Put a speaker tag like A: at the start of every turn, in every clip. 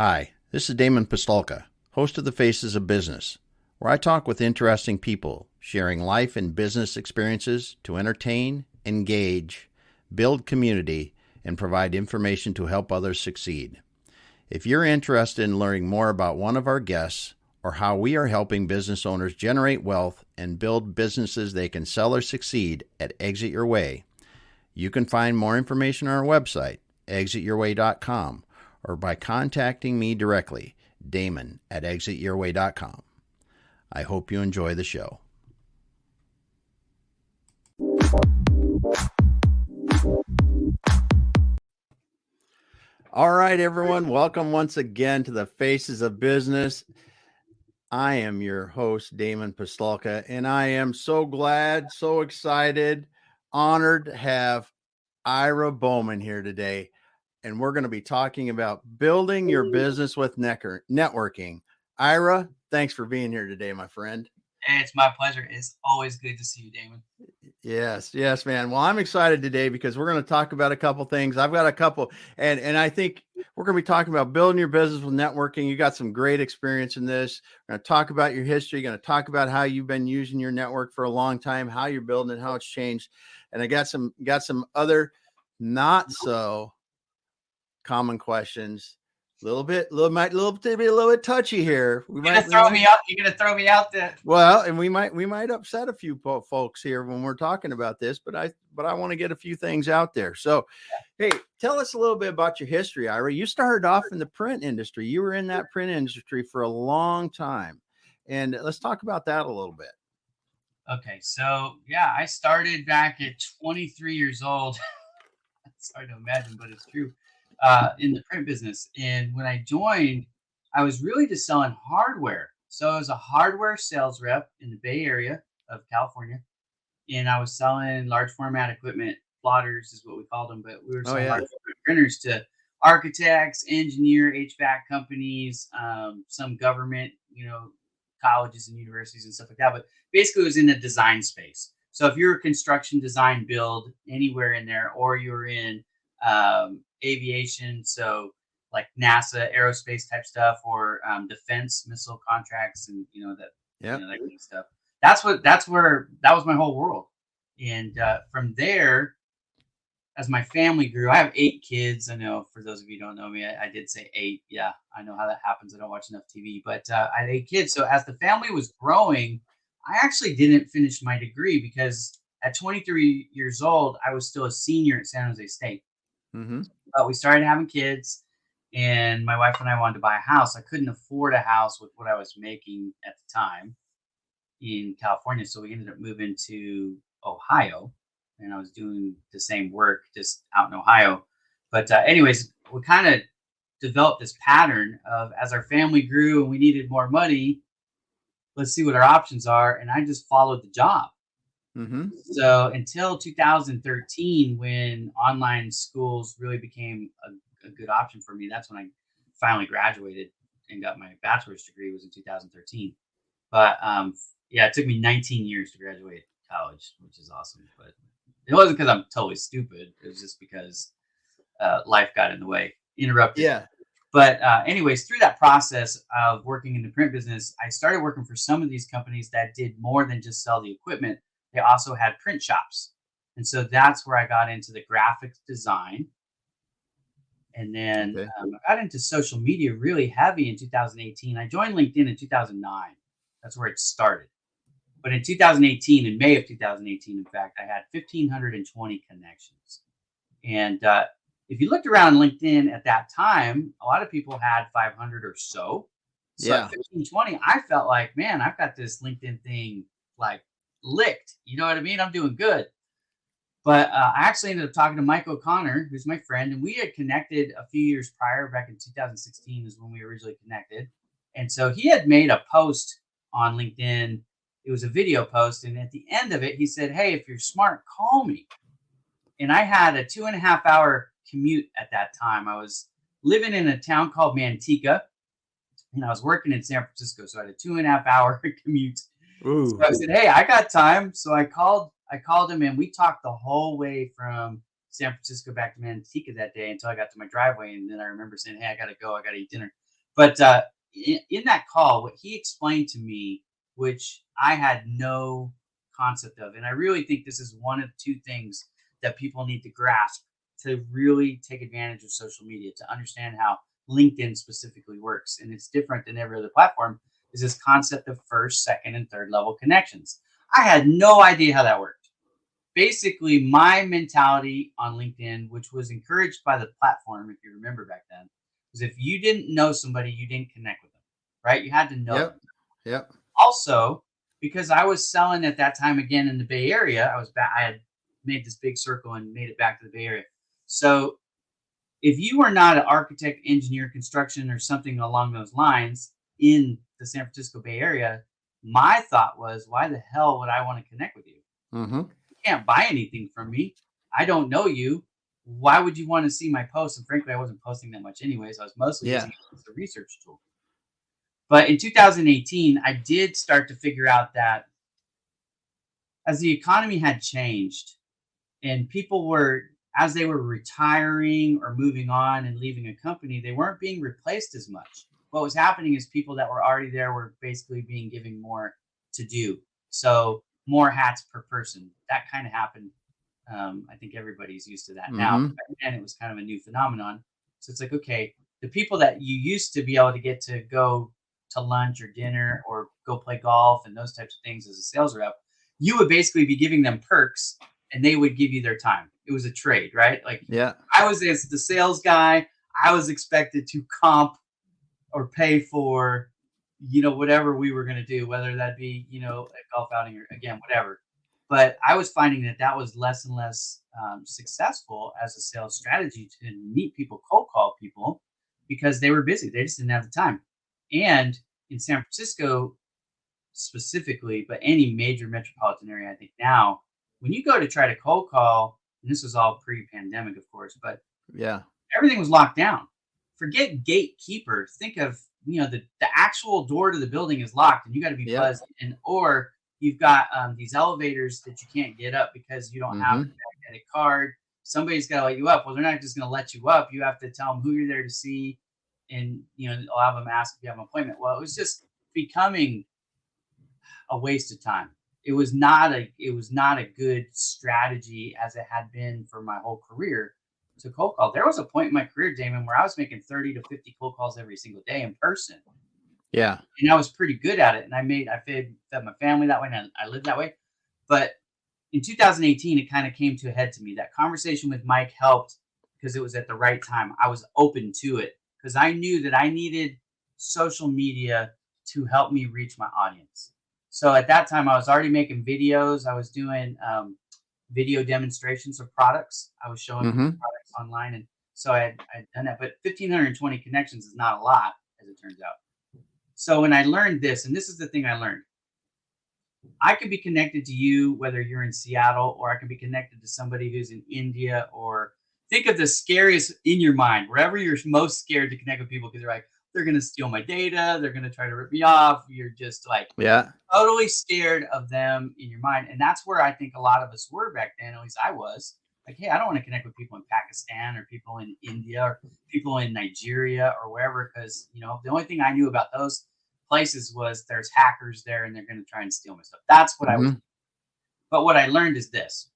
A: Hi, this is Damon Pistolka, host of The Faces of Business, where I talk with interesting people, sharing life and business experiences to entertain, engage, build community, and provide information to help others succeed. If you're interested in learning more about one of our guests or how we are helping business owners generate wealth and build businesses they can sell or succeed at Exit Your Way, you can find more information on our website, exityourway.com, or by contacting me directly, Damon at exityourway.com. I hope you enjoy the show. All right, everyone. Welcome once again to the Faces of Business. I am your host, Damon Pistolka, and I am so glad, so excited, honored to have Ira Bowman here today. And we're going to be talking about building your business with networking. Ira, thanks for being here today, my friend.
B: Hey, it's my pleasure. It's always good to see you, Damon.
A: Yes, man. Well, I'm excited today because we're going to talk about a couple things. I've got a couple, and I think we're going to be talking about building your business with networking. You got some great experience in this. We're going to talk about your history. Going to talk about how you've been using your network for a long time, how you're building it, how it's changed. And I got some other not so common questions. A little bit touchy here.
B: You're gonna throw me out there.
A: Well, and we might upset a few folks here when we're talking about this, but I want to get a few things out there. So, hey, tell us a little bit about your history, Ira. You started off in the print industry. You were in that print industry for a long time, and let's talk about that a little bit.
B: Okay, so yeah, I started back at 23 years old. It's hard to imagine, but it's true. In the print business. And when I joined, I was really just selling hardware. So I was a hardware sales rep in the Bay Area of California. And I was selling large format equipment, plotters is what we called them, but we were selling large format printers to architects, engineer, HVAC companies, some government, colleges and universities and stuff like that. But basically it was in the design space. So if you're a construction design build anywhere in there, or you're in aviation, so like NASA, aerospace type stuff, or defense missile contracts, and that kind of stuff. That was my whole world. And from there, as my family grew, I have 8 kids. I know for those of you who don't know me, I did say 8. Yeah, I know how that happens. I don't watch enough TV, but I had 8 kids. So as the family was growing, I actually didn't finish my degree because at 23 years old, I was still a senior at San Jose State.
A: Mm-hmm.
B: But we started having kids, and my wife and I wanted to buy a house. I couldn't afford a house with what I was making at the time in California, so we ended up moving to Ohio, and I was doing the same work just out in Ohio. But anyways, we kind of developed this pattern of, as our family grew and we needed more money, let's see what our options are, and I just followed the job.
A: Mm-hmm.
B: So until 2013, when online schools really became a good option for me, that's when I finally graduated and got my bachelor's degree, was in 2013. But it took me 19 years to graduate college, which is awesome. But it wasn't because I'm totally stupid. It was just because life got in the way, interrupted.
A: Yeah.
B: But anyways, through that process of working in the print business, I started working for some of these companies that did more than just sell the equipment. They also had print shops. And so that's where I got into the graphics design. And then I got into social media really heavy in 2018. I joined LinkedIn in 2009. That's where it started. But in 2018, in May of 2018, in fact, I had 1,520 connections. And if you looked around LinkedIn at that time, a lot of people had 500 or so. So at 1,520, I felt like, man, I've got this LinkedIn thing like licked. You know what I mean? I'm doing good. But I actually ended up talking to Mike O'Connor, who's my friend, and we had connected a few years prior. Back in 2016 is when we originally connected. And so he had made a post on LinkedIn. It was a video post. And at the end of it, he said, hey, if you're smart, call me. And I had a 2.5-hour commute at that time. I was living in a town called Manteca, and I was working in San Francisco. So I had a 2.5-hour commute.
A: Ooh.
B: So I said, hey, I got time. So I called him, and we talked the whole way from San Francisco back to Manteca that day until I got to my driveway. And then I remember saying, hey, I got to go. I got to eat dinner. But in that call, what he explained to me, which I had no concept of, and I really think this is one of two things that people need to grasp to really take advantage of social media, to understand how LinkedIn specifically works. And it's different than every other platform, is this concept of first, second, and third level connections. I had no idea how that worked. Basically, my mentality on LinkedIn, which was encouraged by the platform, if you remember back then, was if you didn't know somebody, you didn't connect with them, right? You had to know them.
A: Yep. Yep.
B: Also, because I was selling at that time again in the Bay Area, I had made this big circle and made it back to the Bay Area. So if you are not an architect, engineer, construction, or something along those lines in the San Francisco Bay Area, my thought was, why the hell would I want to connect with you?
A: Mm-hmm.
B: You can't buy anything from me. I don't know you. Why would you want to see my posts? And frankly, I wasn't posting that much anyways. I was mostly
A: Yeah.
B: using it as a research tool. But in 2018, I did start to figure out that as the economy had changed and people were, as they were retiring or moving on and leaving a company, they weren't being replaced as much. What was happening is people that were already there were basically being given more to do. So more hats per person. That kind of happened. I think everybody's used to that now.
A: Mm-hmm.
B: But back then, it was kind of a new phenomenon. So it's like, okay, the people that you used to be able to get to go to lunch or dinner or go play golf and those types of things as a sales rep, you would basically be giving them perks and they would give you their time. It was a trade, right? Like
A: Yeah.
B: I was as the sales guy, I was expected to comp or pay for, whatever we were going to do, whether that be, a golf outing or again, whatever. But I was finding that that was less and less successful as a sales strategy to meet people, cold call people because they were busy. They just didn't have the time. And in San Francisco specifically, but any major metropolitan area, I think now, when you go to try to cold call, and this was all pre-pandemic, of course, but
A: Yeah.
B: everything was locked down. Forget gatekeeper. Think of, the actual door to the building is locked and you got to be
A: Yep.
B: buzzed in, or you've got these elevators that you can't get up because you don't have
A: Mm-hmm.
B: a magnetic card. Somebody's got to let you up. Well, they're not just going to let you up. You have to tell them who you're there to see, and I'll have them ask if you have an appointment. Well, it was just becoming a waste of time. It was not a good strategy as it had been for my whole career to cold call. There was a point in my career, Damon, where I was making 30 to 50 cold calls every single day in person.
A: Yeah.
B: And I was pretty good at it. And I fed my family that way and I lived that way. But in 2018, it kind of came to a head to me. That conversation with Mike helped because it was at the right time. I was open to it because I knew that I needed social media to help me reach my audience. So at that time, I was already making videos. I was doing video demonstrations of products. I was showing people
A: Mm-hmm.
B: products online. And so I'd done that. But 1,520 connections is not a lot, as it turns out. So when I learned this, and this is the thing I learned, I can be connected to you whether you're in Seattle or I can be connected to somebody who's in India, or think of the scariest in your mind, wherever you're most scared to connect with people because they're like, they're going to steal my data. They're going to try to rip me off. You're just like
A: Yeah.
B: totally scared of them in your mind. And that's where I think a lot of us were back then. At least I was like, hey, I don't want to connect with people in Pakistan or people in India or people in Nigeria or wherever, because, the only thing I knew about those places was there's hackers there and they're going to try and steal my stuff. That's what I was.
A: Mm-hmm.
B: But what I learned is this: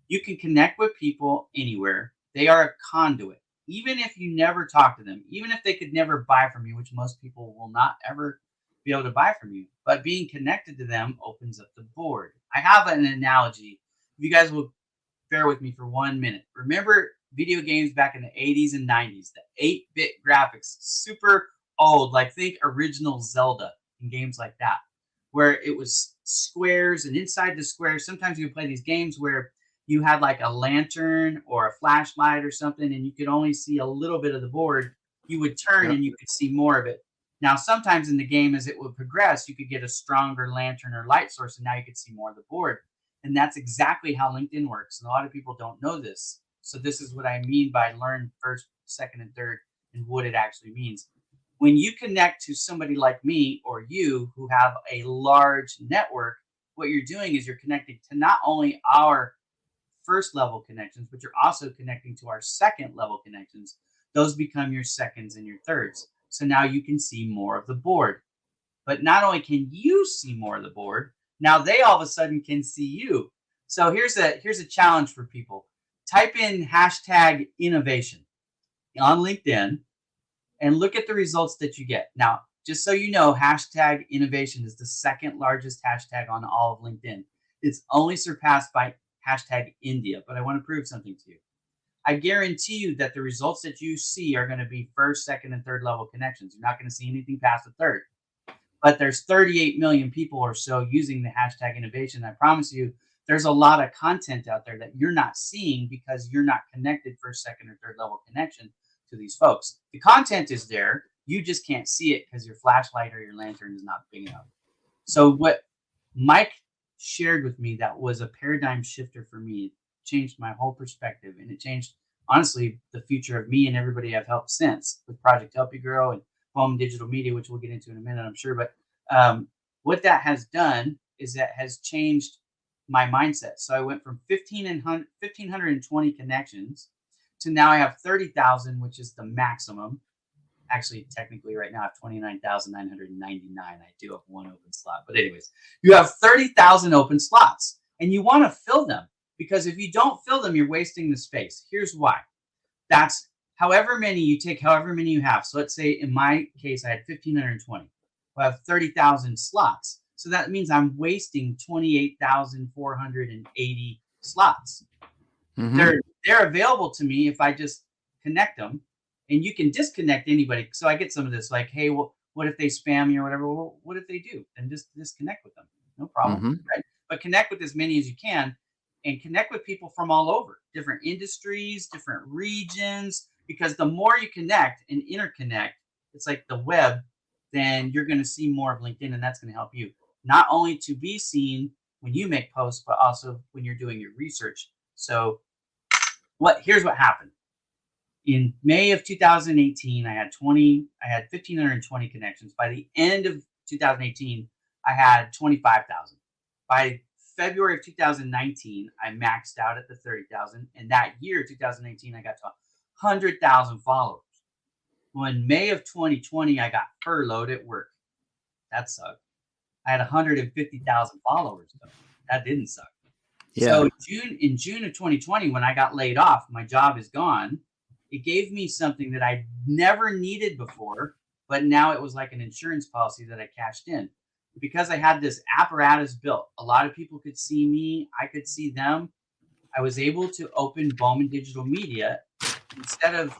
B: you can connect with people anywhere. They are a conduit. Even if you never talk to them, even if they could never buy from you, which most people will not ever be able to buy from you, but being connected to them opens up the board. I have an analogy. If you guys will bear with me for 1 minute. Remember video games back in the 80s and 90s, the 8-bit graphics, super old, like think original Zelda and games like that, where it was squares, and inside the squares, sometimes you would play these games where you had like a lantern or a flashlight or something, and you could only see a little bit of the board. You would turn
A: Yep.
B: and you could see more of it. Now, sometimes in the game, as it would progress, you could get a stronger lantern or light source, and now you could see more of the board. And that's exactly how LinkedIn works. And a lot of people don't know this. So this is what I mean by learn first, second, and third, and what it actually means. When you connect to somebody like me or you who have a large network, what you're doing is you're connecting to not only our first level connections, but you're also connecting to our second level connections. Those become your seconds and your thirds. So now you can see more of the board. But not only can you see more of the board, now they all of a sudden can see you. So here's a challenge for people. Type in hashtag innovation on LinkedIn and look at the results that you get. Now, just so you know, hashtag innovation is the second largest hashtag on all of LinkedIn. It's only surpassed by hashtag India, but I want to prove something to you. I guarantee you that the results that you see are going to be first, second, and third level connections. You're not going to see anything past the third. But there's 38 million people or so using the hashtag innovation. I promise you, there's a lot of content out there that you're not seeing because you're not connected first, second, or third level connection to these folks. The content is there. You just can't see it because your flashlight or your lantern is not big enough. So what Mike shared with me that was a paradigm shifter for me. It changed my whole perspective, and it changed, honestly, the future of me and everybody I've helped since with Project Help You Grow and Bowman Digital Media, which we'll get into in a minute, I'm sure. But what that has done is that has changed my mindset. So I went from 1,520 connections to now I have 30,000, which is the maximum. Actually, technically, right now I have 29,999. I do have one open slot. But anyways, you have 30,000 open slots, and you want to fill them, because if you don't fill them, you're wasting the space. Here's why. That's however many you take, however many you have. So let's say in my case, I had 1,520. I have 30,000 slots. So that means I'm wasting 28,480 slots.
A: Mm-hmm.
B: They're available to me if I just connect them, and you can disconnect anybody. So I get some of this like, hey, well, what if they spam you or whatever? Well, what if they do? Then just disconnect with them. No problem,
A: Mm-hmm.
B: right? But connect with as many as you can, and connect with people from all over, different industries, different regions, because the more you connect and interconnect, it's like the web, then you're going to see more of LinkedIn, and that's going to help you not only to be seen when you make posts, but also when you're doing your research. So here's what happened. In May of 2018, I had 1,520 connections. By the end of 2018, I had 25,000. By February of 2019, I maxed out at the 30,000. And that year, 2018, I got to 100,000 followers. Well, in May of 2020, I got furloughed at work. That sucked. I had 150,000 followers, though. That didn't suck.
A: Yeah.
B: So in June of 2020, when I got laid off, my job is gone. It gave me something that I never needed before, but now it was like an insurance policy that I cashed in. Because I had this apparatus built, a lot of people could see me, I could see them. I was able to open Bowman Digital Media instead of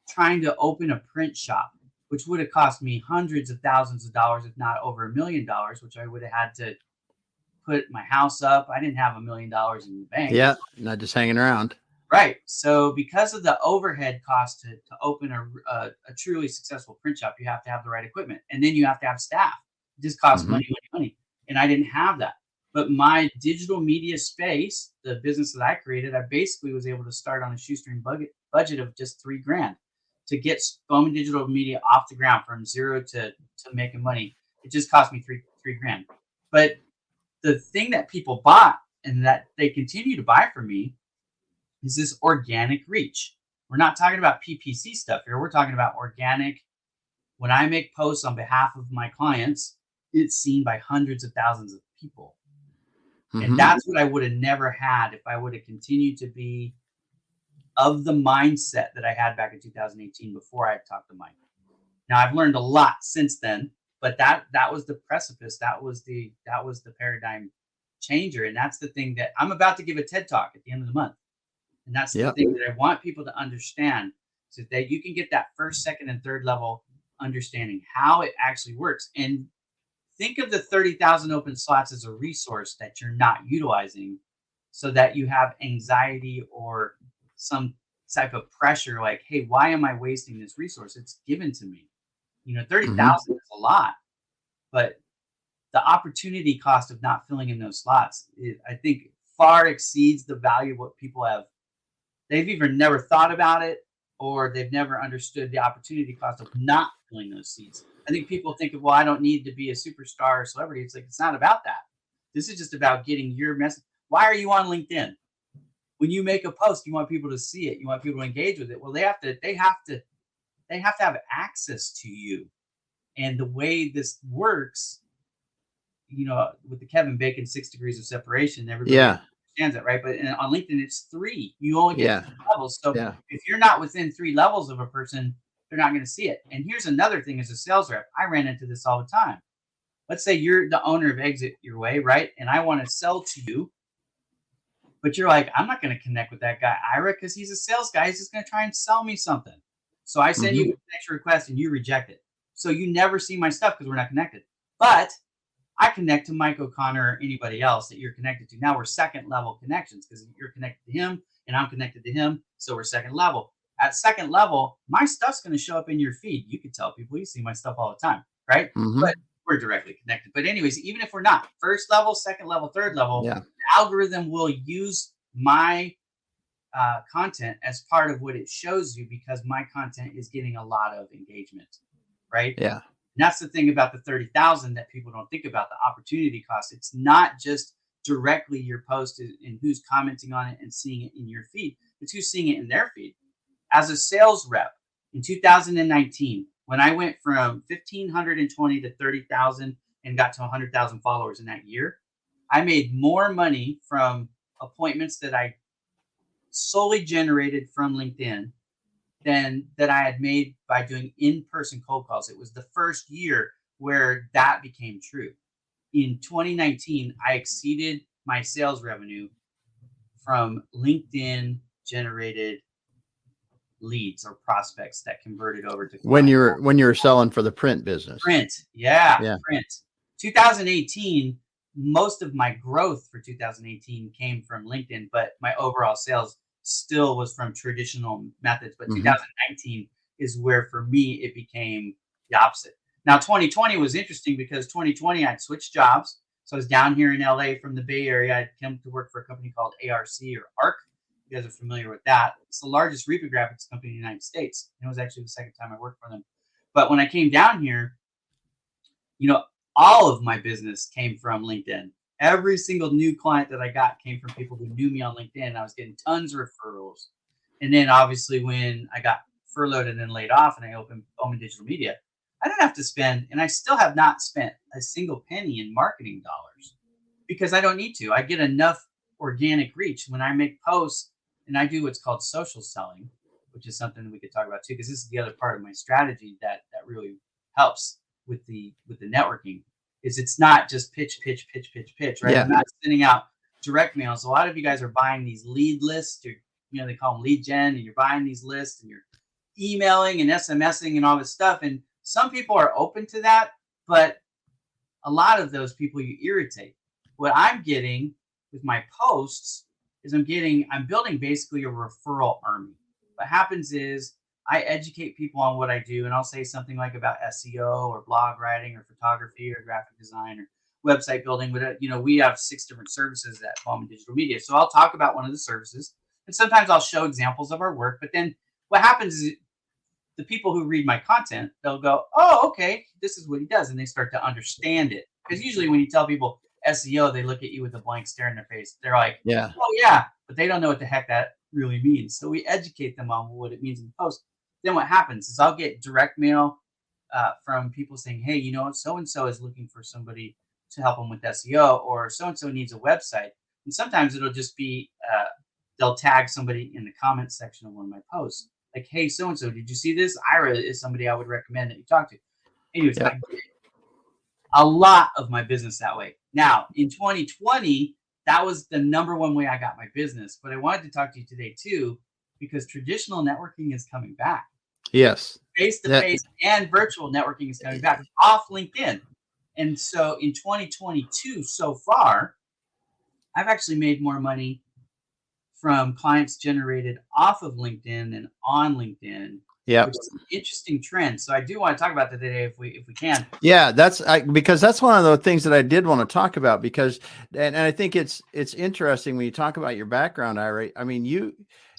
B: trying to open a print shop, which would have cost me hundreds of thousands of dollars, if not over $1 million, which I would have had to put my house up. I didn't have $1 million in the bank.
A: Yeah, not just hanging around.
B: Right. So because of the overhead cost to open a truly successful print shop, you have to have the right equipment, and then you have to have staff. It just costs
A: Mm-hmm.
B: money. And I didn't have that. But my digital media space, the business that I created, I basically was able to start on a shoestring budget of just $3,000 to get Bowman Digital Media off the ground from zero to making money. It just cost me $3,000. But the thing that people bought and that they continue to buy from me is this organic reach. We're not talking about PPC stuff here. We're talking about organic. When I make posts on behalf of my clients, it's seen by hundreds of thousands of people.
A: Mm-hmm.
B: And that's what I would have never had if I would have continued to be of the mindset that I had back in 2018 before I talked to Mike. Now I've learned a lot since then, but that was the precipice. That was the paradigm changer. And that's the thing that I'm about to give a TED Talk at the end of the month. And that's the thing that I want people to understand, so that you can get that first, second, and third level understanding how it actually works. And think of the 30,000 open slots as a resource that you're not utilizing, so that you have anxiety or some type of pressure like, hey, why am I wasting this resource? It's given to me. 30,000 is a lot, but the opportunity cost of not filling in those slots, I think, far exceeds the value of what people have. They've either never thought about it, or they've never understood the opportunity cost of not filling those seats. I think people think of, well, I don't need to be a superstar or celebrity. It's like, it's not about that. This is just about getting your message. Why are you on LinkedIn? When you make a post, you want people to see it. You want people to engage with it. Well, they have to they have to have access to you. And the way this works, with the Kevin Bacon 6 degrees of separation, everybody
A: Yeah.
B: understands that, right? But on LinkedIn, it's 3. You only get
A: Yeah.
B: 3 levels. So
A: Yeah.
B: if you're not within 3 levels of a person, they're not going to see it. And here's another thing as a sales rep, I ran into this all the time. Let's say you're the owner of Exit Your Way, right? And I want to sell to you, but you're like, I'm not going to connect with that guy, Ira, because he's a sales guy. He's just going to try and sell me something. So I send you a connection request and you reject it. So you never see my stuff because we're not connected. But I connect to Mike O'Connor or anybody else that you're connected to. Now we're second level connections because you're connected to him and I'm connected to him. So we're second level. At second level, my stuff's going to show up in your feed. You can tell people you see my stuff all the time, right? But we're directly connected. But anyways, even if we're not, first level, second level, third level,
A: Yeah.
B: the algorithm will use my content as part of what it shows you because my content is getting a lot of engagement, right?
A: Yeah.
B: And that's the thing about the 30,000 that people don't think about, the opportunity cost. It's not just directly your post and who's commenting on it and seeing it in your feed. It's who's seeing it in their feed. As a sales rep in 2019, when I went from 1,520 to 30,000 and got to 100,000 followers in that year, I made more money from appointments that I solely generated from LinkedIn than that I had made by doing in-person cold calls. It was the first year where that became true. In 2019, I exceeded my sales revenue from LinkedIn generated leads or prospects that converted over to
A: when you're selling for the print business.
B: Print. Print. 2018, most of my growth for 2018 came from LinkedIn, but my overall sales still was from traditional methods. But 2019 is where, for me, it became the opposite. Now, 2020 was interesting because 2020, I'd switched jobs. So I was down here in LA from the Bay Area. I'd come to work for a company called ARC or ARC. You guys are familiar with that. It's the largest reprographics company in the United States. And it was actually the second time I worked for them. But when I came down here, all of my business came from LinkedIn. Every single new client that I got came from people who knew me on LinkedIn. I was getting tons of referrals. And then obviously when I got furloughed and then laid off and I opened Bowman Digital Media, I didn't have to spend, and I still have not spent a single penny in marketing dollars because I don't need to. I get enough organic reach when I make posts, and I do what's called social selling, which is something that we could talk about too, because this is the other part of my strategy that really helps with the networking. Is it's not just pitch, right?
A: Yeah.
B: I'm not sending out direct mails. A lot of you guys are buying these lead lists, or they call them lead gen, and you're buying these lists and you're emailing and SMSing and all this stuff. And some people are open to that, but a lot of those people you irritate. What I'm getting with my posts is I'm building basically a referral army. What happens is I educate people on what I do, and I'll say something like about SEO or blog writing or photography or graphic design or website building. But we have 6 different services at Bowman Digital Media. So I'll talk about one of the services, and sometimes I'll show examples of our work. But then what happens is the people who read my content, they'll go, oh, okay, this is what he does. And they start to understand it. Because usually when you tell people SEO, they look at you with a blank stare in their face. They're like,
A: yeah,
B: oh, yeah, but they don't know what the heck that really means. So we educate them on what it means in the post. Then what happens is I'll get direct mail from people saying, hey, so-and-so is looking for somebody to help them with SEO, or so-and-so needs a website. And sometimes it'll just be, they'll tag somebody in the comments section of one of my posts. Like, hey, so-and-so, did you see this? Ira is somebody I would recommend that you talk to. Anyways, I get a lot of my business that way. Now, in 2020, that was the number one way I got my business. But I wanted to talk to you today, too, because traditional networking is coming back.
A: Yes.
B: Face-to-face and virtual networking is coming back off LinkedIn. And so in 2022, so far, I've actually made more money from clients generated off of LinkedIn and on LinkedIn.
A: Yeah,
B: which is an interesting trend. So I do want to talk about that today if we can.
A: Yeah, because that's one of the things that I did want to talk about, because and I think it's interesting when you talk about your background, Ira. I mean,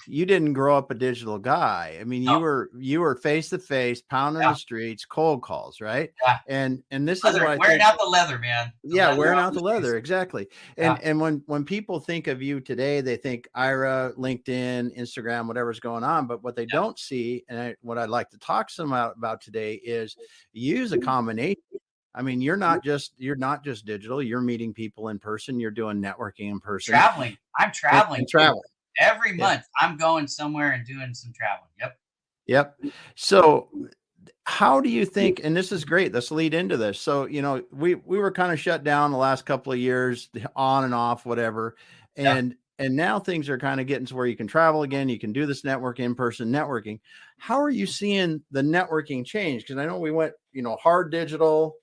A: you didn't grow up a digital guy. I mean,
B: No.
A: you were face to face, pounding
B: Yeah.
A: the streets, cold calls, right?
B: Yeah.
A: And this is what I
B: Wearing
A: think.
B: out the leather, man. The
A: Yeah,
B: leather
A: wearing
B: on
A: out
B: the
A: the
B: shoes.
A: leather, exactly.
B: Yeah.
A: And when people think of you today, they think Ira, LinkedIn, Instagram, whatever's going on. But what they
B: Yeah.
A: don't see, and what I'd like to talk some about today is use a combination. I mean, you're not just digital. You're meeting people in person. You're doing networking in person
B: Traveling. I'm traveling
A: and
B: too.
A: travel.
B: Every
A: Yeah.
B: month I'm going somewhere and doing some traveling. Yep.
A: Yep. So how do you think, and this is great, let's lead into this. So, we were kind of shut down the last couple of years, on and off, whatever.
B: Yeah.
A: And now things are kind of getting to where you can travel again. You can do this in-person networking. How are you seeing the networking change? Because I know we went, hard digital,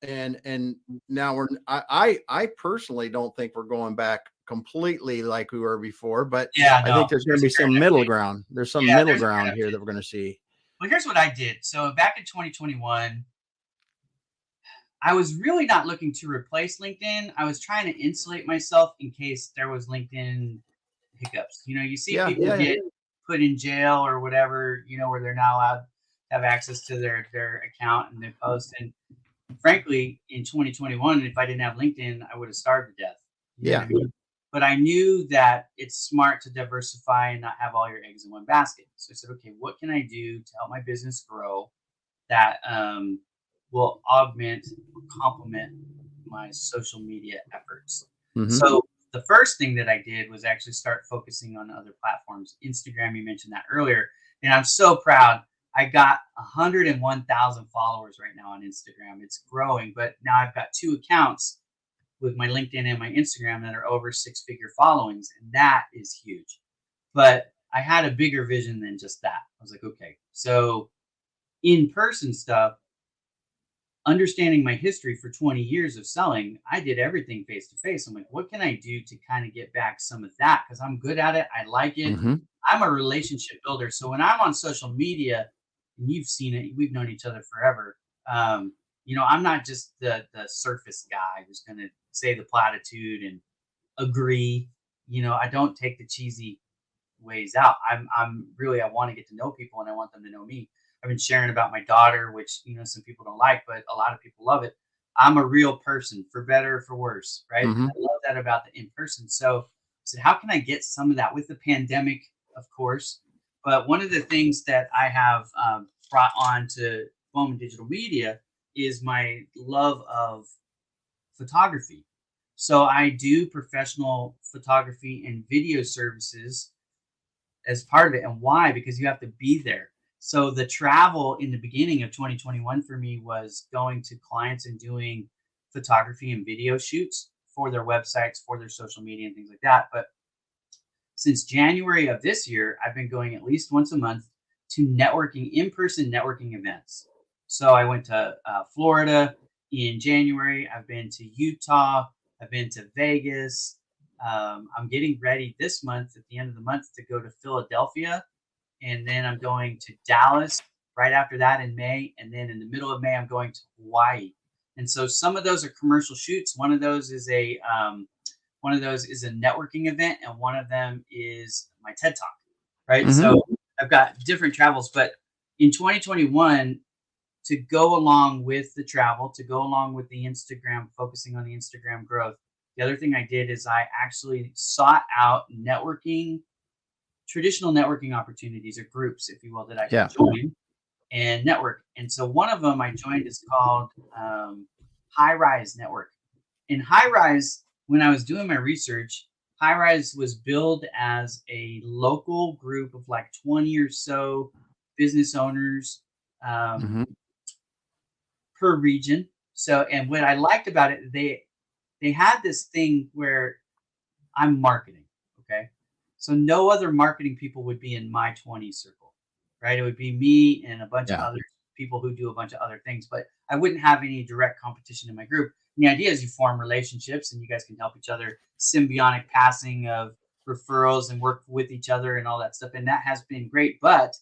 A: and now I personally don't think we're going back completely like we were before, but
B: Yeah.
A: I
B: No.
A: think there's going to
B: There's
A: be
B: a great
A: some middle
B: update.
A: ground. There's some
B: Yeah.
A: middle
B: There's a great
A: ground here
B: update.
A: that we're going to see.
B: Well, here's what I did. So back in 2021, I was really not looking to replace LinkedIn. I was trying to insulate myself in case there was LinkedIn hiccups. You see
A: Yeah,
B: people
A: yeah, yeah.
B: get put in jail or whatever, where they're not allowed to have access to their account and they post. And frankly, in 2021, if I didn't have LinkedIn, I would have starved to death. You know what
A: Yeah.
B: I mean? But I knew that it's smart to diversify and not have all your eggs in one basket. So I said, okay, what can I do to help my business grow that will augment or complement my social media efforts?
A: Mhm.
B: So the first thing that I did was actually start focusing on other platforms. Instagram, you mentioned that earlier, and I'm so proud. I got 101,000 followers right now on Instagram. It's growing, but now I've got two accounts with my LinkedIn and my Instagram that are over six-figure followings, and that is huge. But I had a bigger vision than just that. I was like, okay, so in-person stuff, understanding my history for 20 years of selling, I did everything face to face. I'm like, what can I do to kind of get back some of that? Because I'm good at it. I like it.
A: Mhm.
B: I'm a relationship builder. So when I'm on social media, and you've seen it, we've known each other forever. I'm not just the surface guy who's going to say the platitude and agree. I don't take the cheesy ways out. I'm really, I want to get to know people and I want them to know me. I've been sharing about my daughter, which some people don't like, but a lot of people love it. I'm a real person, for better or for worse, right? And I
A: Mhm.
B: love that about the in person. So I said, how can I get some of that with the pandemic, of course? But one of the things that I have brought on to Bowman Digital Media is my love of photography. So I do professional photography and video services as part of it. And why? Because you have to be there. So the travel in the beginning of 2021 for me was going to clients and doing photography and video shoots for their websites, for their social media and things like that. But since January of this year, I've been going at least once a month to networking, in-person networking events. So I went to Florida in January. I've been to Utah. I've been to Vegas. I'm getting ready this month, at the end of the month, to go to Philadelphia, and then I'm going to Dallas right after that in May, and then in the middle of May I'm going to Hawaii. And so some of those are commercial shoots. One of those is a networking event, and one of them is my TED Talk. Right.
A: Mhm.
B: So I've got different travels, but in 2021, to go along with the travel, to go along with the Instagram, focusing on the Instagram growth. The other thing I did is I actually sought out traditional networking opportunities or groups, if you will, that I could
A: Yeah.
B: join and network. And so one of them I joined is called High Rise Network. In High Rise, when I was doing my research, High Rise was billed as a local group of like 20 or so business owners um,
A: Mhm.
B: per region. So, and what I liked about it, they had this thing where I'm marketing. Okay. So no other marketing people would be in my 20 circle, right? It would be me and a bunch of
A: Yeah.
B: other people who do a bunch of other things, but I wouldn't have any direct competition in my group. And the idea is you form relationships and you guys can help each other, symbiotic passing of referrals and work with each other and all that stuff. And that has been great. But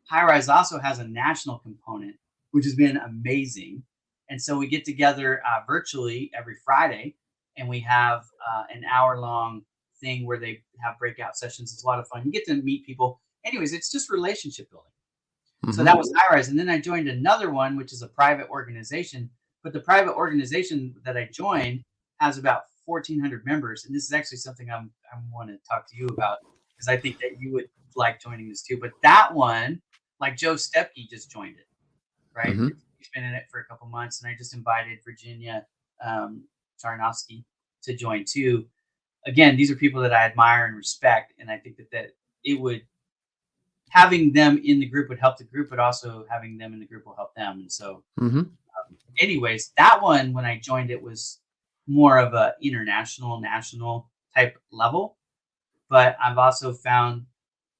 B: High Rise also has a national component, which has been amazing. And so we get together virtually every Friday and we have an hour long thing where they have breakout sessions. It's a lot of fun. You get to meet people. Anyways, it's just relationship building. So that was iRise. And then I joined another one, which is a private organization. But the private organization that I joined has about 1,400 members. And this is actually something I want to talk to you about because I think that you would like joining this too. But that one, like Joe Stepke just joined it, right? He's been in it for a couple months. And I just invited Virginia Charnowski to join too. Again, these are people that I admire and respect. And I think that it would, having them in the group would help the group, but also having them in the group will help them. And so, anyways, that one, when I joined, it was more of a international, national type level. But I've also found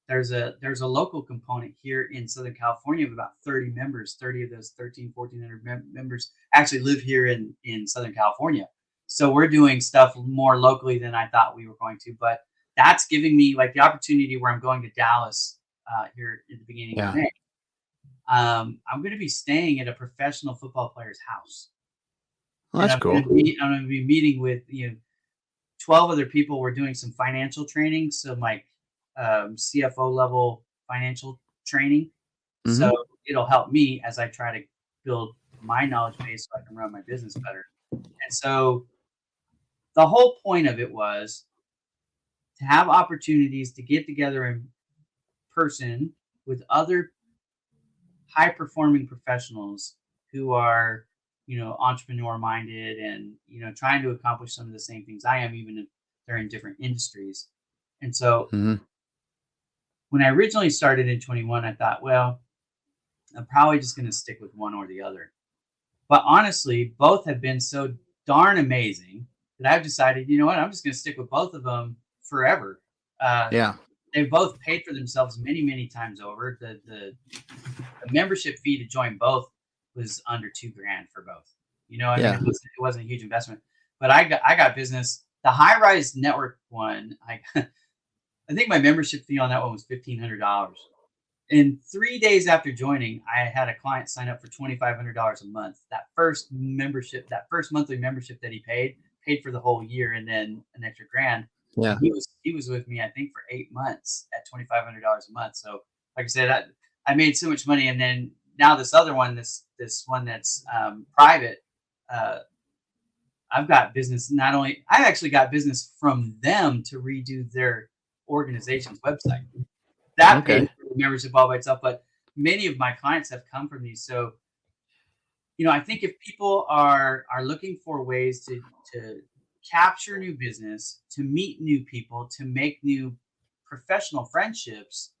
B: there's a local component here in Southern California of about 30 members. 30 of those 1,400 members actually live here in Southern California. So we're doing stuff more locally than I thought we were going to. But that's giving me like the opportunity where I'm going to Dallas here at the beginning of May. I'm going to be staying at a professional football player's house.
A: Well, that's cool.
B: I'm going to be meeting with 12 other people. We're doing some financial training, some like CFO level financial training. So it'll help me as I try to build my knowledge base so I can run my business better. And so the whole point of it was to have opportunities to get together in person with other high performing professionals who are, entrepreneur minded and, trying to accomplish some of the same things I am, even if they're in different industries. And so when I originally started in 21, I thought, well, I'm probably just going to stick with one or the other. But honestly, both have been so darn amazing that I've decided, you know what, I'm just going to stick with both of them forever. They've both paid for themselves many, many times over. The membership fee to join both was under $2,000 for both. It wasn't a huge investment. But I got business. The High Rise Network one, I think my membership fee on that one was $1,500. And 3 days after joining, I had a client sign up for $2,500 a month. That first monthly membership that he paid for the whole year, and then an extra $1,000.
A: Yeah.
B: He was with me, I think, for 8 months at $2,500 a month. So like I said, I made so much money. And then now this other one, this one that's private, I've got business. I actually got business from them to redo their organization's website. That paid for the membership all by itself, but many of my clients have come from these. So, I think if people are looking for ways to capture new business, to meet new people, to make new professional friendships,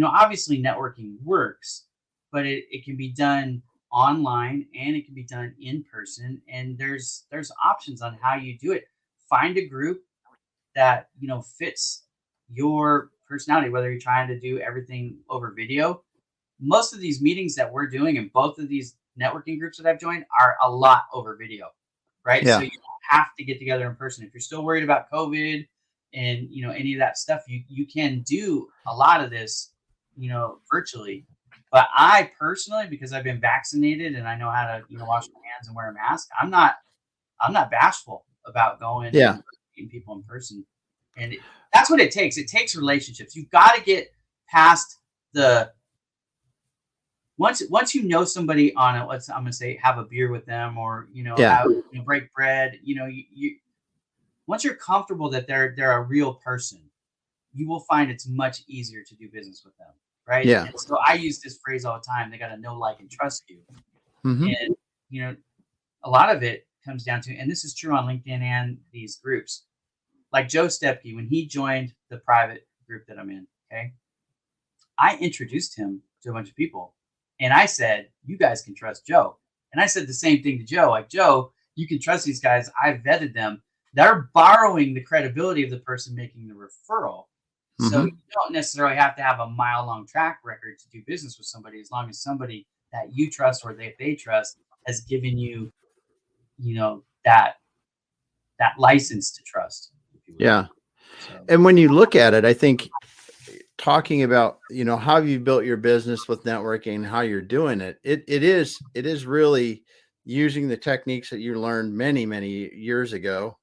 B: obviously networking works, but it can be done online and it can be done in person. And there's options on how you do it. Find a group that, fits your personality, whether you're trying to do everything over video. Most of these meetings that we're doing in both of these networking groups that I've joined are a lot over video, right?
A: Yeah.
B: So you have to get together in person. If you're still worried about COVID and any of that stuff, you can do a lot of this, virtually. But I personally, because I've been vaccinated and I know how to, wash my hands and wear a mask, I'm not bashful about going and meeting people in person. And that's what it takes. It takes relationships. You've got to get past once you know somebody on it, I'm going to say have a beer with them or, break bread, you once you're comfortable that they're a real person, you will find it's much easier to do business with them. Right.
A: Yeah.
B: And so I use this phrase all the time. They got to know, like, and trust you. And, a lot of it comes down to, and this is true on LinkedIn and these groups, like Joe Stepke, when he joined the private group that I'm in, okay, I introduced him to a bunch of people. And I said, you guys can trust Joe. And I said the same thing to Joe. Like, Joe, you can trust these guys. I vetted them. They're borrowing the credibility of the person making the referral. So you don't necessarily have to have a mile-long track record to do business with somebody, as long as somebody that you trust or they trust has given you, that license to trust.
A: Yeah. So. And when you look at it, I think talking about, how you built your business with networking, how you're doing it, it is really using the techniques that you learned many, many years ago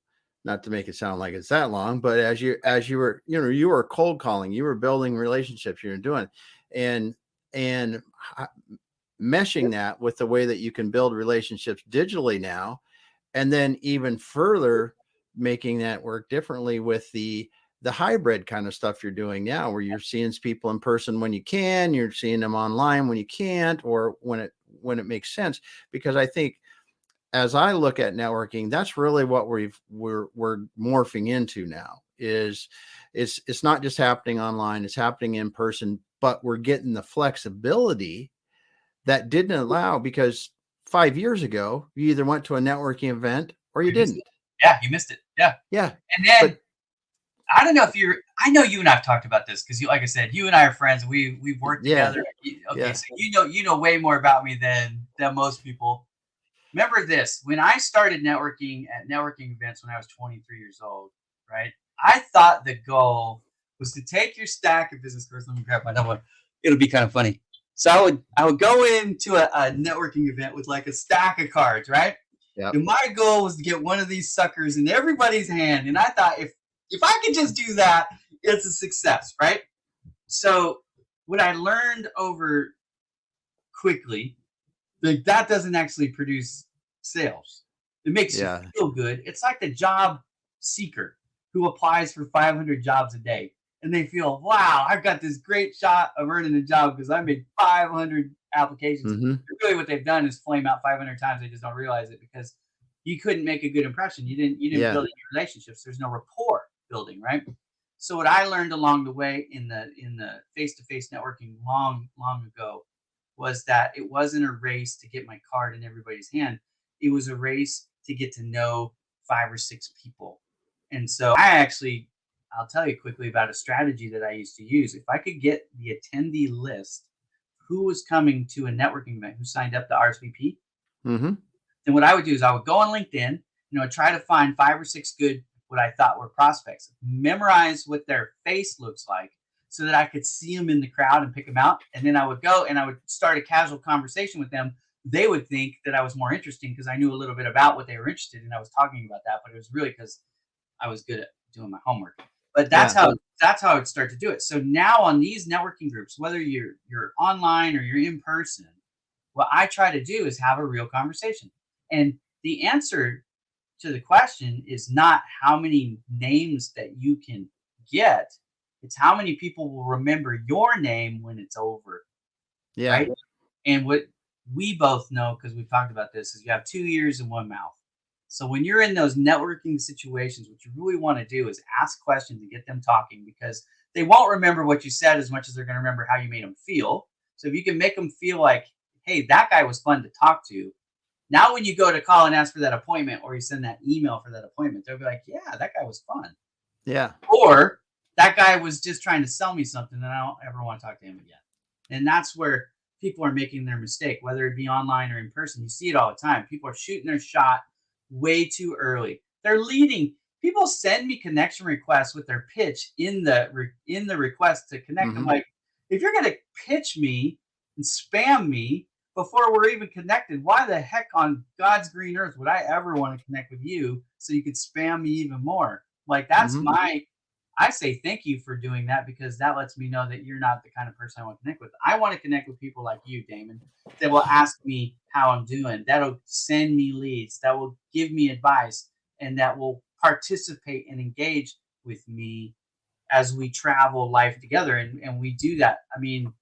A: not to make it sound like it's that long, but as you were, you were cold calling, you were building relationships, you were doing, and and meshing that with the way that you can build relationships digitally now, and then even further making that work differently with the hybrid kind of stuff you're doing now, where you're seeing people in person when you can, you're seeing them online when you can't, or when it makes sense. Because I think as I look at networking, that's really what we're morphing into now. Is it's not just happening online, it's happening in person, but we're getting the flexibility that didn't allow, because 5 years ago you either went to a networking event or you
B: You missed
A: didn't.
B: it. Yeah, you missed it. Yeah.
A: Yeah,
B: And then
A: but
B: I don't know if you're. I know you and I've talked about this because you, like I said, you and I are friends. We've worked
A: yeah,
B: together. Okay,
A: yeah,
B: so you know way more about me than most people. Remember this: when I started networking at networking events when I was 23 years old, right? I thought the goal was to take your stack of business cards. Let me grab my number. It'll be kind of funny. So I would go into a networking event with like a stack of cards, right?
A: yeah,
B: And my goal was to get one of these suckers in everybody's hand. And I thought if I could just do that, it's a success, right? So what I learned over quickly, like that doesn't actually produce sales. It makes you
A: yeah.
B: feel good. It's like the job seeker who applies for 500 jobs a day and they feel, wow, I've got this great shot of earning a job because I made 500 applications.
A: Mm-hmm.
B: Really, what they've done is flame out 500 times. They just don't realize it because you couldn't make a good impression. You didn't
A: Yeah,
B: build any relationships. There's no rapport building, right? So what I learned along the way in the face to face networking long ago was that it wasn't a race to get my card in everybody's hand. It was a race to get to know 5 or 6 people. And so I'll tell you quickly about a strategy that I used to use. If I could get the attendee list, who was coming to a networking event, who signed up to RSVP,
A: mm-hmm.
B: then what I would do is I would go on LinkedIn, try to find 5 or 6 good, what I thought were prospects, memorize what their face looks like so that I could see them in the crowd and pick them out. And then I would go and I would start a casual conversation with them. They would think that I was more interesting because I knew a little bit about what they were interested in. I was talking about that, but it was really because I was good at doing my homework. But that's
A: Yeah,
B: how I would start to do it. So now on these networking groups, whether you're online or you're in person, what I try to do is have a real conversation. And the answer to the question is not how many names that you can get, it's how many people will remember your name when it's over,
A: yeah,
B: right? And what we both know, because we've talked about this, is you have 2 ears and one mouth. So when you're in those networking situations, what you really want to do is ask questions and get them talking because they won't remember what you said as much as they're going to remember how you made them feel. So if you can make them feel like, hey, that guy was fun to talk to. Now, when you go to call and ask for that appointment or you send that email for that appointment, they'll be like, yeah, that guy was fun.
A: yeah,
B: Or that guy was just trying to sell me something and I don't ever want to talk to him again. And that's where people are making their mistake, whether it be online or in person. You see it all the time. People are shooting their shot way too early. They're leading. People send me connection requests with their pitch in the request to connect. I'm
A: mm-hmm.
B: like, if you're gonna pitch me and spam me before we're even connected, why the heck on God's green earth would I ever want to connect with you so you could spam me even more? Like that's
A: Mm-hmm.
B: I say thank you for doing that because that lets me know that you're not the kind of person I want to connect with. I want to connect with people like you, Damon, that will ask me how I'm doing, that'll send me leads, that will give me advice, and that will participate and engage with me as we travel life together. And we do that. I mean,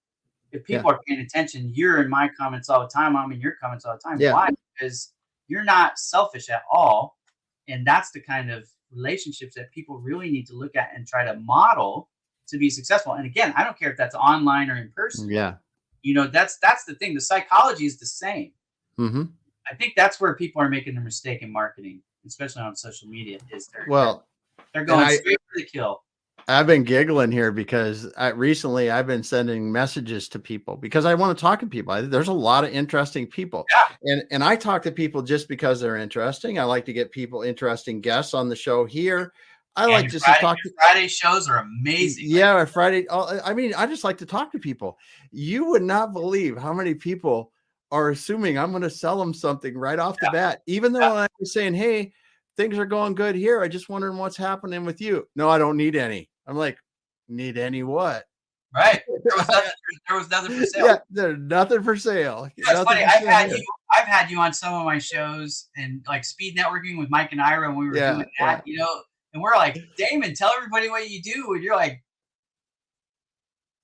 B: if
A: Yeah,
B: people are paying attention, you're in my comments all the time. I'm in your comments all the time.
A: yeah,
B: Why? Because you're not selfish at all. And that's the kind of relationships that people really need to look at and try to model to be successful. And again, I don't care if that's online or in person.
A: yeah.
B: That's the thing. The psychology is the same.
A: Mm-hmm.
B: I think that's where people are making the mistake in marketing, especially on social media, is
A: Well,
B: they're
A: and
B: going straight for the kill.
A: I've been giggling here because recently I've been sending messages to people because I want to talk to people. There's a lot of interesting people,
B: Yeah.
A: and I talk to people just because they're interesting. I like to get people interesting guests on the show here. I
B: And
A: like just to talk to.
B: your Friday shows are amazing.
A: Yeah, or Friday. I mean, I just like to talk to people. You would not believe how many people are assuming I'm going to sell them something right off the
B: Yeah.
A: bat, even though
B: Yeah.
A: I was saying, "Hey, things are going good here. I just wondering what's happening with you. No, I don't need any. I'm like, need any what?
B: Right. There was nothing for sale.
A: Yeah, there's nothing for sale.
B: You know, it's
A: Nothing
B: funny.
A: for sale here.
B: I've had you on some of my shows and like speed networking with Mike and Ira when we were doing that,
A: Yeah.
B: and we're like, Damon, tell everybody what you do. And you're like,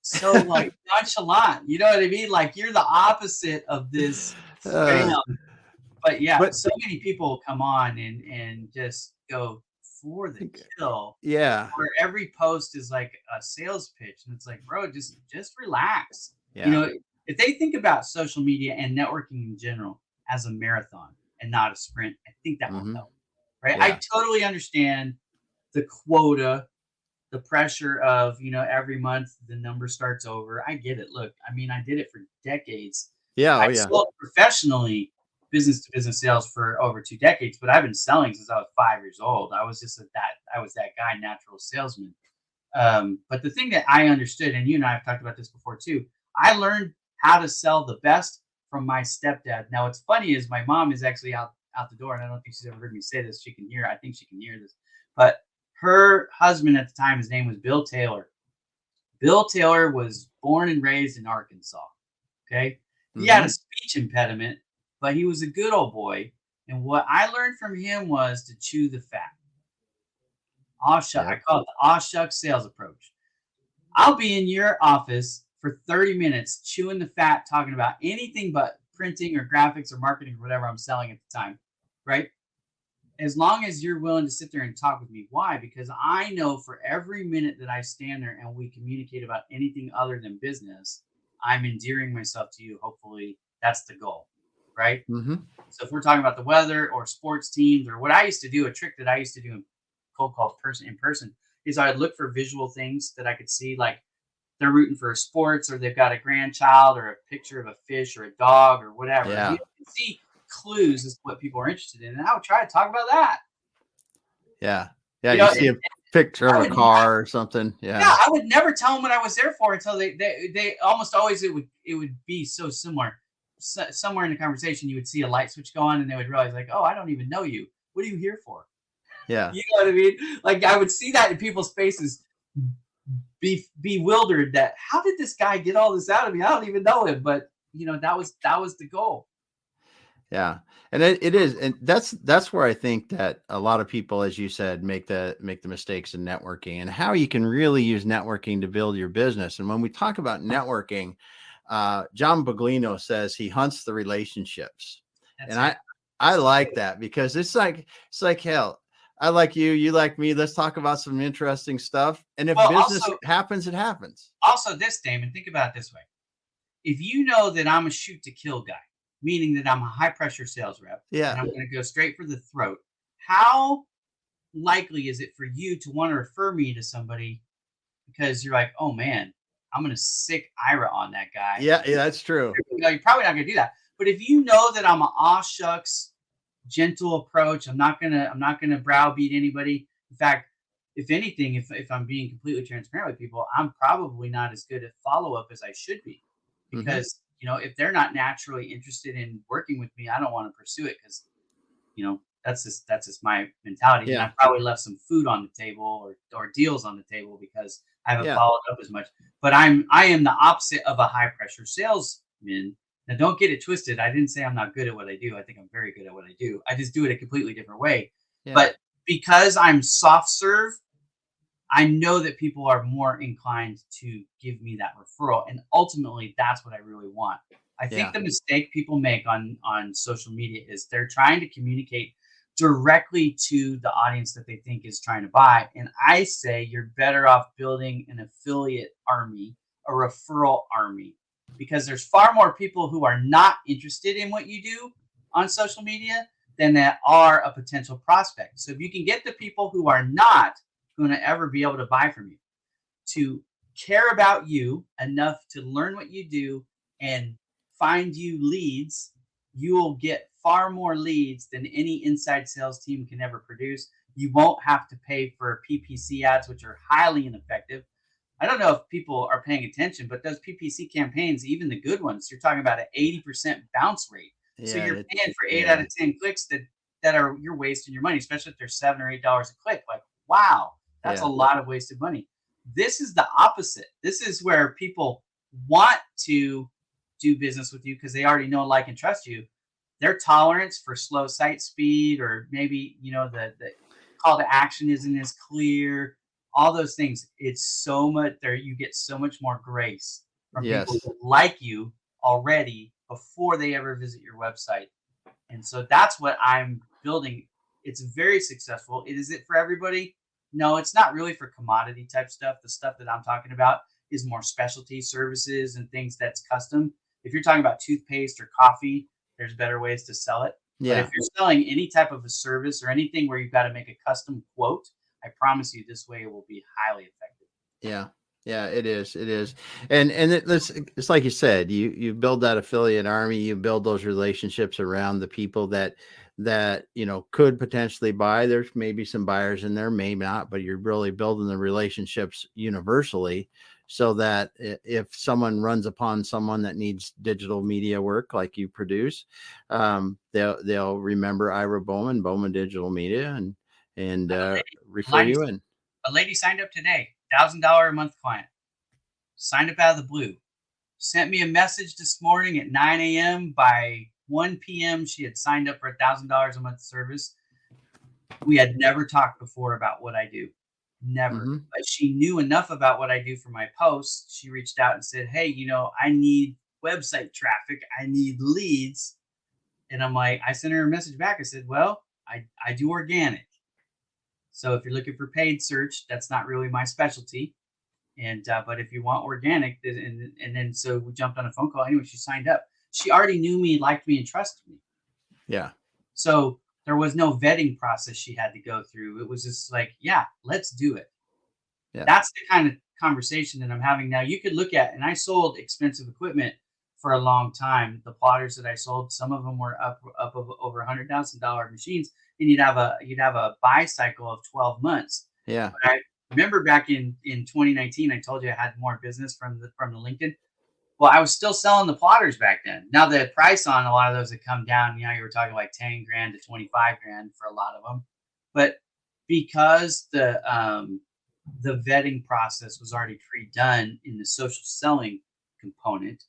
B: so like nonchalant, you know what I mean? Like you're the opposite of this spam. But yeah, so many people come on and just go for the kill.
A: Yeah.
B: Where every post is like a sales pitch, and it's like, bro, just relax.
A: Yeah.
B: If they think about social media and networking in general as a marathon and not a sprint, I think that will help. Right?
A: Yeah.
B: I totally understand the quota, the pressure of, every month the number starts over. I get it. Look, I mean, I did it for decades.
A: Yeah.
B: I sold professionally business to business sales for over 2 decades, but I've been selling since I was 5 years old. I was that guy, natural salesman. But the thing that I understood, and you and I have talked about this before too, I learned how to sell the best from my stepdad. Now, what's funny is my mom is actually out the door, and I don't think she's ever heard me say this. She can hear. I think she can hear this. But her husband at the time, his name was Bill Taylor. Bill Taylor was born and raised in Arkansas. Okay. He had a speech impediment, but he was a good old boy. And what I learned from him was to chew the fat. I call it the aw shucks sales approach. I'll be in your office for 30 minutes chewing the fat, talking about anything but printing or graphics or marketing or whatever I'm selling at the time, right? As long as you're willing to sit there and talk with me. Why? Because I know for every minute that I stand there and we communicate about anything other than business, I'm endearing myself to you. Hopefully that's the goal, right? So if we're talking about the weather or sports teams or what I used to do, a trick that I used to do in cold calls in person is I'd look for visual things that I could see, like they're rooting for sports or they've got a grandchild or a picture of a fish or a dog or whatever.
A: Yeah.
B: You can see clues as to what people are interested in. And I would try to talk about that.
A: Yeah. Yeah. You see a picture of a car or something. Yeah.
B: Yeah. I would never tell them what I was there for until they almost always, it would be so similar. Somewhere in the conversation, you would see a light switch go on and they would realize like, oh, I don't even know you. What are you here for?
A: Yeah.
B: You know what I mean? Like I would see that in people's faces, be bewildered that how did this guy get all this out of me? I don't even know him, but that was the goal.
A: Yeah. And it is. And that's where I think that a lot of people, as you said, make the mistakes in networking and how you can really use networking to build your business. And when we talk about networking, John Baglino says he hunts the relationships. I like that because it's like, hell, I like you, you like me. Let's talk about some interesting stuff. And if business happens, it happens.
B: Also this, Damon, think about it this way. If you know that I'm a shoot to kill guy, meaning that I'm a high pressure sales rep,
A: yeah,
B: and I'm going to go straight for the throat, how likely is it for you to want to refer me to somebody because you're like, oh man, I'm going to sick Ira on that guy.
A: Yeah, that's true.
B: You're probably not going to do that. But if you know that I'm an aw shucks, gentle approach, I'm not gonna browbeat anybody. In fact, if anything, if I'm being completely transparent with people, I'm probably not as good at follow-up as I should be. Because if they're not naturally interested in working with me, I don't want to pursue it because that's just my mentality.
A: Yeah.
B: And I probably left some food on the table or deals on the table because I haven't followed up as much. But I am the opposite of a high pressure salesman. Now, don't get it twisted. I didn't say I'm not good at what I do. I think I'm very good at what I do. I just do it a completely different way. Yeah. But because I'm soft serve, I know that people are more inclined to give me that referral. And ultimately, that's what I really want. I think the mistake people make on social media is they're trying to communicate directly to the audience that they think is trying to buy. And I say you're better off building an affiliate army, a referral army. Because there's far more people who are not interested in what you do on social media than that are a potential prospect. So if you can get the people who are not going to ever be able to buy from you to care about you enough to learn what you do and find you leads, you will get far more leads than any inside sales team can ever produce. You won't have to pay for PPC ads, which are highly ineffective. I don't know if people are paying attention, but those PPC campaigns, even the good ones, you're talking about an 80% bounce rate. Yeah, so you're paying for 8 out of 10 clicks that that you're wasting your money, especially if they're $7 or $8 a click. Like, wow, that's a
A: Yeah.
B: lot of wasted money. This is the opposite. This is where people want to do business with you because they already know, like, and trust you. Their tolerance for slow site speed, or maybe, the call to action isn't as clear, all those things. It's so much there. You get so much more grace from people
A: Yes.
B: who like you already before they ever visit your website. And so that's what I'm building. It's very successful. Is it for everybody? No, it's not really for commodity type stuff. The stuff that I'm talking about is more specialty services and things that's custom. If you're talking about toothpaste or coffee, there's better ways to sell it. But if
A: Yeah.
B: you're selling any type of a service or anything where you've got to make a custom quote, I promise you this way it will be highly effective.
A: Yeah. Yeah, it is. It is. And it's like you said, you build that affiliate army, you build those relationships around the people that, could potentially buy. There's maybe some buyers in there, maybe not, but you're really building the relationships universally so that if someone runs upon someone that needs digital media work like you produce, they'll remember Ira Bowman Digital Media, and
B: I have a lady, a
A: refer
B: lady,
A: you in.
B: a lady signed up today, $1,000 a month client, signed up out of the blue. Sent me a message this morning at 9 a.m. By 1 p.m., she had signed up for $1,000 a month service. We had never talked before about what I do. Never.
A: Mm-hmm.
B: But she knew enough about what I do for my posts. She reached out and said, hey, I need website traffic. I need leads. And I'm like, I sent her a message back. I said, well, I do organic. So if you're looking for paid search, that's not really my specialty. And but if you want organic, and then so we jumped on a phone call. Anyway, she signed up. She already knew me, liked me, and trusted me.
A: Yeah.
B: So there was no vetting process she had to go through. It was just like, yeah, let's do it.
A: Yeah.
B: That's the kind of conversation that I'm having now. You could look at, and I sold expensive equipment for a long time. The plotters that I sold, some of them were up of over $100,000 machines, and you'd have a buy cycle of 12 months.
A: Yeah.
B: But I remember back in 2019, I told you I had more business from the LinkedIn. Well, I was still selling the plotters back then. Now the price on a lot of those had come down. You were talking like 10 grand to 25 grand for a lot of them. But because the vetting process was already pre-done in the social selling component,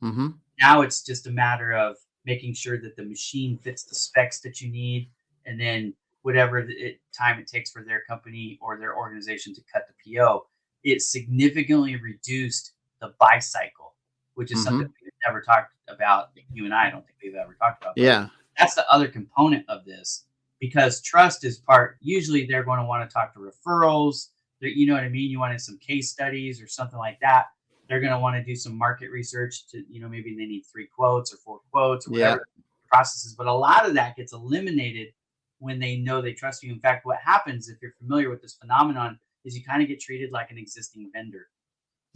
A: Mm-hmm.
B: now it's just a matter of making sure that the machine fits the specs that you need, and then whatever time it takes for their company or their organization to cut the PO, it significantly reduced the buy cycle, which is something
A: Mm-hmm.
B: we've never talked about. You and I don't think we've ever talked about, but
A: Yeah.
B: that's the other component of this, because trust is part. Usually, they're going to want to talk to referrals. You know what I mean? You wanted some case studies or something like that. They're going to want to do some market research to, maybe they need 3 quotes or 4 quotes or
A: Yeah.
B: whatever the process is. But a lot of that gets eliminated when they know they trust you. In fact, what happens, if you're familiar with this phenomenon, is you kind of get treated like an existing vendor.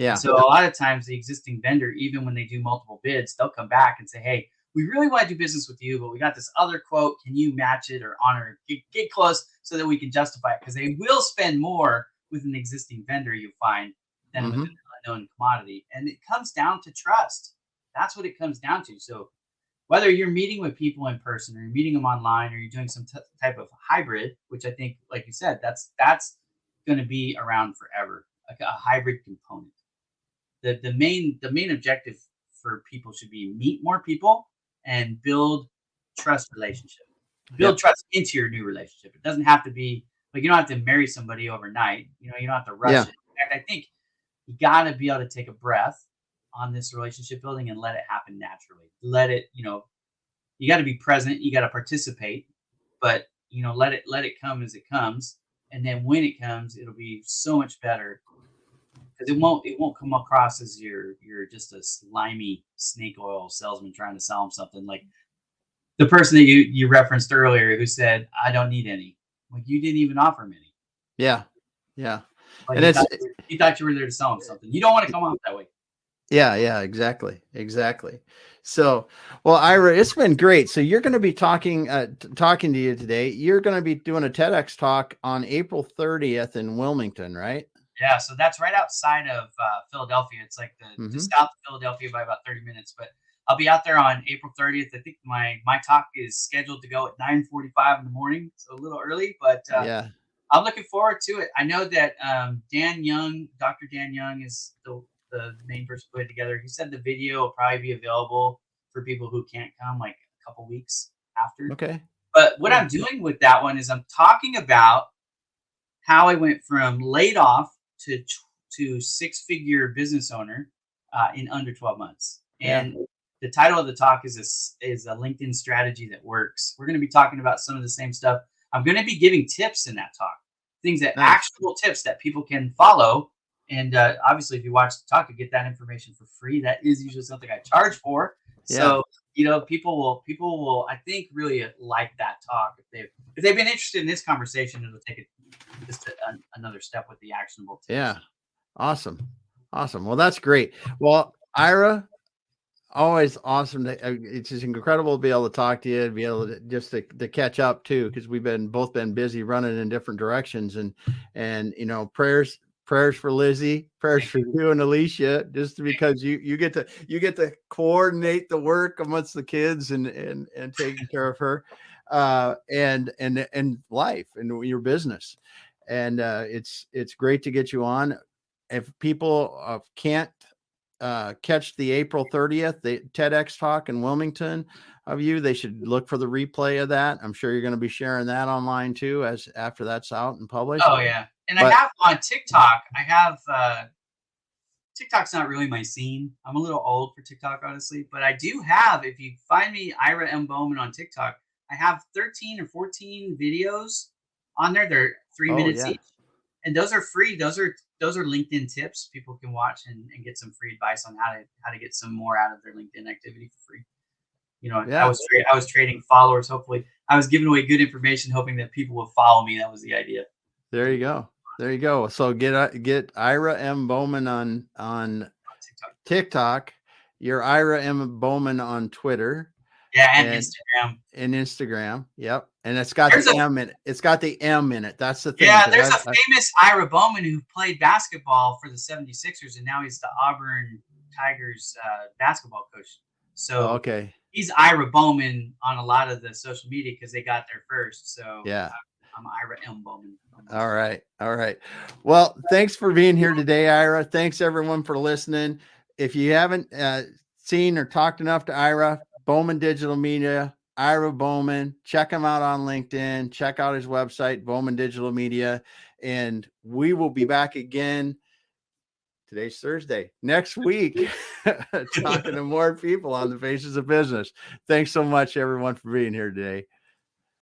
B: And
A: Yeah.
B: so a lot of times the existing vendor, even when they do multiple bids, they'll come back and say, hey, we really want to do business with you, but we got this other quote. Can you match it or honor it? Get close so that we can justify it? Because they will spend more with an existing vendor, you find, than with
A: Mm-hmm.
B: an unknown commodity. And it comes down to trust. That's what it comes down to. So whether you're meeting with people in person or you're meeting them online or you're doing some type of hybrid, which I think, like you said, that's going to be around forever, like a hybrid component. The main objective for people should be meet more people and build trust relationship. Build
A: Yep.
B: trust into your new relationship. It doesn't have to be like, you don't have to marry somebody overnight. You don't have to rush
A: Yeah.
B: it. In fact, I think you got to be able to take a breath on this relationship building and let it happen naturally. Let it, you got to be present. You got to participate, but let it come as it comes. And then when it comes, it'll be so much better, because it won't come across as you're just a slimy snake oil salesman trying to sell them something. Like the person that you referenced earlier who said, I don't need any. Like, you didn't even offer them any,
A: Yeah. Yeah.
B: but
A: And
B: he
A: it's
B: thought he thought you were there to sell him something. You don't want to come off that way.
A: Yeah, yeah, exactly. Exactly. So, well, Ira, it's been great. So you're going to be talking to you today. You're going to be doing a TEDx talk on April 30th in Wilmington, right?
B: Yeah, so that's right outside of Philadelphia. It's like the
A: Mm-hmm.
B: just south of Philadelphia by about 30 minutes. But I'll be out there on April 30th. I think my talk is scheduled to go at 9:45 in the morning, so a little early, but
A: Yeah.
B: I'm looking forward to it. I know that Dan Young, Dr. Dan Young, is the main person put it together. He said the video will probably be available for people who can't come like a couple weeks after.
A: Okay.
B: But what
A: Cool.
B: I'm doing with that one is I'm talking about how I went from laid off to six-figure business owner in under 12 months.
A: Yeah.
B: And the title of the talk is a LinkedIn strategy that works. We're going to be talking about some of the same stuff. I'm going to be giving tips in that talk, things that
A: Nice.
B: actual tips that people can follow. And obviously, if you watch the talk, you get that information for free. That is usually something I charge for.
A: Yeah.
B: So people will I think really like that talk if they've been interested in this conversation. It'll take it just another step with the actionable tips.
A: Yeah. Awesome. Awesome. Well, that's great. Well, Ira, always awesome. It's just incredible to be able to talk to you and be able to just to catch up too, because we've both been busy running in different directions, and prayers for Lizzie, prayers for you and Alicia, just because you get to coordinate the work amongst the kids and taking care of her, and life and your business, and it's great to get you on. If people can't catch the April 30th, the TEDx talk in Wilmington of you, they should look for the replay of that. I'm sure you're going to be sharing that online too, as after that's out and published.
B: Oh yeah. And I have on TikTok, TikTok's not really my scene. I'm a little old for TikTok, honestly, but I do have, if you find me Ira M. Bowman on TikTok, I have 13 or 14 videos on there. They're 3 minutes each. And those are free. Those are LinkedIn tips people can watch and get some free advice on how to get some more out of their LinkedIn activity for free. I was trading followers. Hopefully, I was giving away good information, hoping that people would follow me. That was the idea.
A: There you go. So get Ira M. Bowman on TikTok. You're Ira M. Bowman on Twitter.
B: Yeah, and
A: Instagram. Yep. And it's got the M in it. It's got the M in it. That's the thing.
B: Yeah, there's a famous Ira Bowman who played basketball for the 76ers, and now he's the Auburn Tigers basketball coach. So
A: okay.
B: He's Ira Bowman on a lot of the social media because they got there first. So
A: yeah.
B: I'm Ira M. Bowman.
A: All right. Well, thanks for being here today, Ira. Thanks everyone for listening. If you haven't seen or talked enough to Ira, Bowman Digital Media, Ira Bowman, check him out on LinkedIn, check out his website, Bowman Digital Media, and we will be back again. Today's Thursday. Next week, talking to more people on the Faces of Business. Thanks so much, everyone, for being here today.